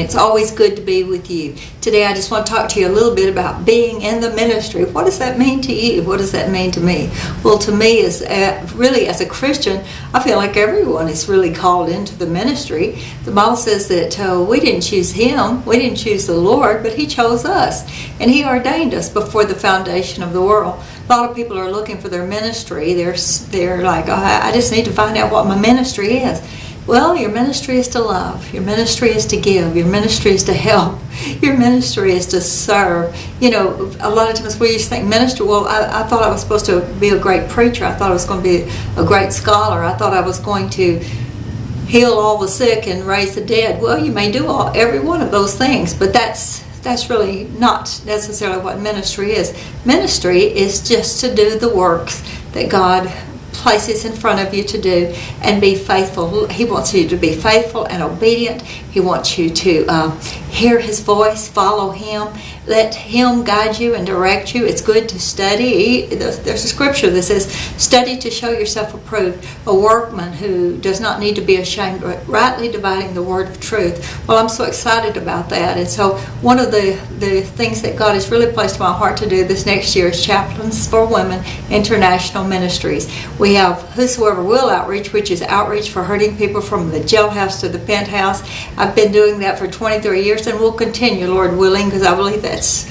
It's always good to be with you. Today I just want to talk to you a little bit about being in the ministry. What does that mean to you? What does that mean to me? Well, to me, is really as a Christian, I feel like everyone is really called into the ministry. The Bible says that we didn't choose Him, we didn't choose the Lord, but He chose us. And He ordained us before the foundation of the world. A lot of people are looking for their ministry. They're like, oh, I just need to find out what my ministry is. Well, your ministry is to love. Your ministry is to give. Your ministry is to help. Your ministry is to serve. You know, a lot of times we used to think ministry, well, I thought I was supposed to be a great preacher. I thought I was going to be a great scholar. I thought I was going to heal all the sick and raise the dead. Well, you may do every one of those things, but that's really not necessarily what ministry is. Ministry is just to do the works that God places in front of you to do and be faithful. He wants you to be faithful and obedient. He wants you to hear His voice, follow Him, let Him guide you and direct you. It's good to study. There's a scripture that says, study to show yourself approved, a workman who does not need to be ashamed, but rightly dividing the word of truth. Well, I'm so excited about that. And so one of the things that God has really placed in my heart to do this next year is Chaplains for Women International Ministries. We have Whosoever Will Outreach, which is outreach for hurting people from the jailhouse to the penthouse. I've been doing that for 23 years and will continue, Lord willing, because I believe that's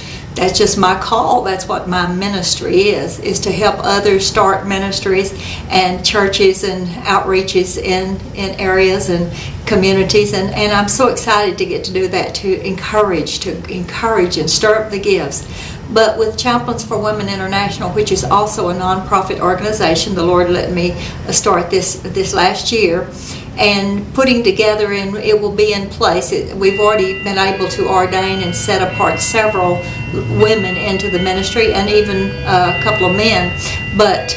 just my call. That's what my ministry is to help others start ministries and churches and outreaches in areas and communities. And I'm so excited to get to do that, to encourage and stir up the gifts. But with Chaplains for Women International, which is also a nonprofit organization, the Lord let me start this last year, and putting together, and it will be in place. We've already been able to ordain and set apart several women into the ministry, and even a couple of men. But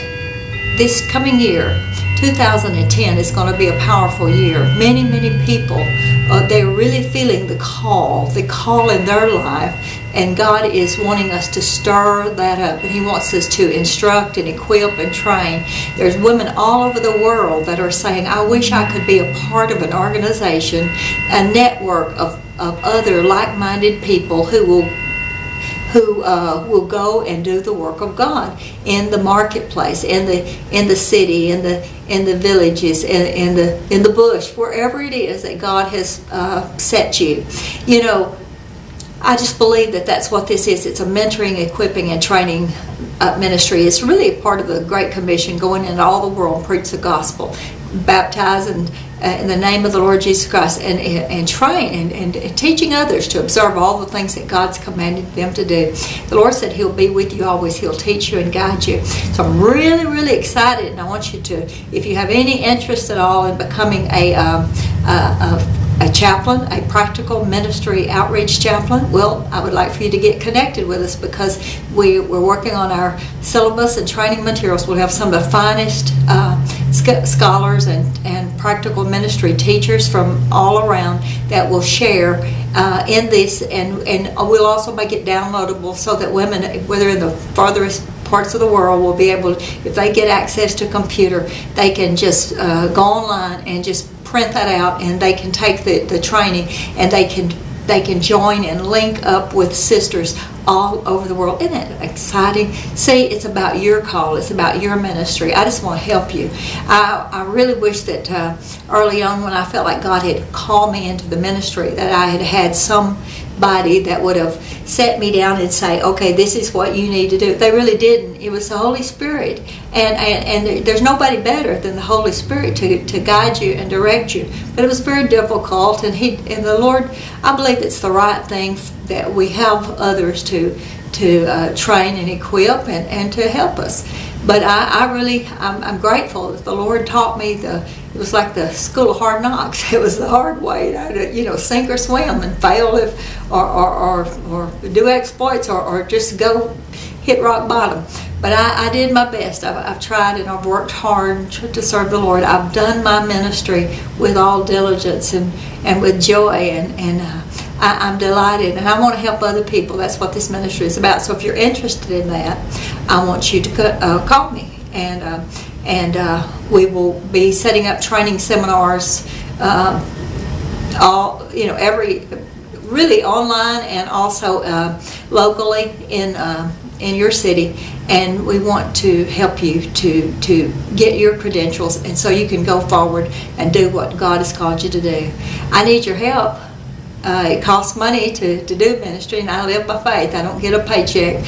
this coming year, 2010, is going to be a powerful year. Many people, they're really feeling the call in their life, and God is wanting us to stir that up, and He wants us to instruct and equip and train. There's women all over the world that are saying, I wish I could be a part of an organization, a network of other like-minded people who will go and do the work of God in the marketplace, in the city, in the villages, in the bush, wherever it is that God has set you. You know, I just believe that that's what this is. It's a mentoring, equipping, and training ministry. It's really a part of the Great Commission, going into all the world and preach the gospel, baptize in the name of the Lord Jesus Christ, and train and teaching others to observe all the things that God's commanded them to do. The Lord said He'll be with you always. He'll teach you and guide you. So I'm really excited, and I want you to, if you have any interest at all in becoming a chaplain, a practical ministry outreach chaplain, well, I would like for you to get connected with us, because we're working on our syllabus and training materials. We'll have some of the finest scholars and practical ministry teachers from all around that will share in this, and we'll also make it downloadable so that women, whether in the farthest parts of the world, will be able, if they get access to a computer, they can just go online and just print that out, and they can take the training, and they can join and link up with sisters all over the world. Isn't that exciting? See, it's about your call. It's about your ministry. I just want to help you. I really wish that early on, when I felt like God had called me into the ministry, that I had somebody that would have set me down and say, okay, this is what you need to do. They really didn't. It was the Holy Spirit. And there's nobody better than the Holy Spirit to guide you and direct you. But it was very difficult, and the Lord, I believe it's the right thing that we have others to train and equip and to help us. But I'm grateful that the Lord taught me it was like the school of hard knocks. It was the hard way, to sink or swim and fail or do exploits or just go hit rock bottom. But I did my best. I've tried, and I've worked hard to serve the Lord. I've done my ministry with all diligence and with joy, and I'm delighted, and I want to help other people. That's what this ministry is about. So if you're interested in that, I want you to call me, and we will be setting up training seminars every really online and also locally in your city, and we want to help you to get your credentials, and so you can go forward and do what God has called you to do. I need your help. It costs money to do ministry, and I live by faith. I don't get a paycheck,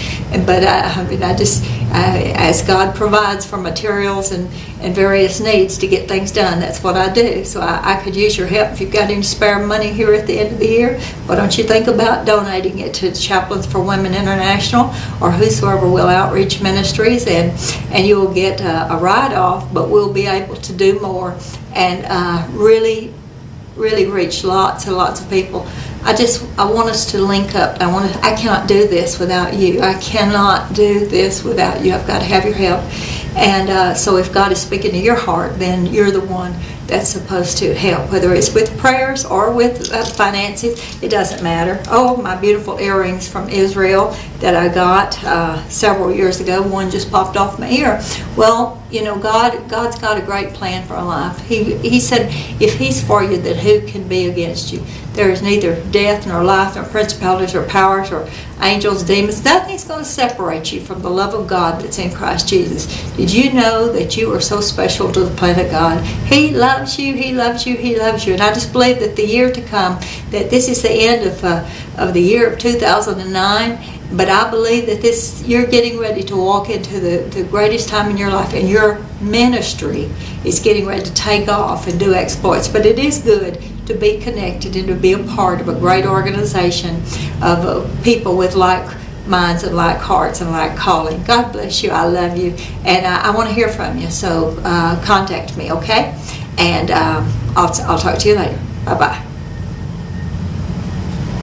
but I just as God provides for materials and various needs to get things done, that's what I do. So I could use your help. If you've got any spare money here at the end of the year, why don't you think about donating it to Chaplains for Women International or Whosoever Will Outreach Ministries, and you will get a write-off, but we'll be able to do more and really reach lots and lots of people. I want us to link up. I cannot do this without you. I cannot do this without you. I've got to have your help. And so if God is speaking to your heart, then you're the one that's supposed to help, whether it's with prayers or with finances. It doesn't matter. Oh, my beautiful earrings from Israel that I got several years ago. One just popped off my ear. Well, you know, God's got a great plan for our life. He said, if He's for you, then who can be against you? There is neither death nor life nor principalities or powers or angels, demons. Nothing's going to separate you from the love of God that's in Christ Jesus. Did you know that you are so special to the planet God? He loves you. He loves you. He loves you. And I just believe that the year to come, that this is the end of the year of 2009. But I believe that you're getting ready to walk into the greatest time in your life, and your ministry is getting ready to take off and do exploits. But it is good to be connected and to be a part of a great organization of people with like minds and like hearts and like calling. God bless you. I love you. And I want to hear from you. So contact me, okay? And I'll talk to you later. Bye-bye.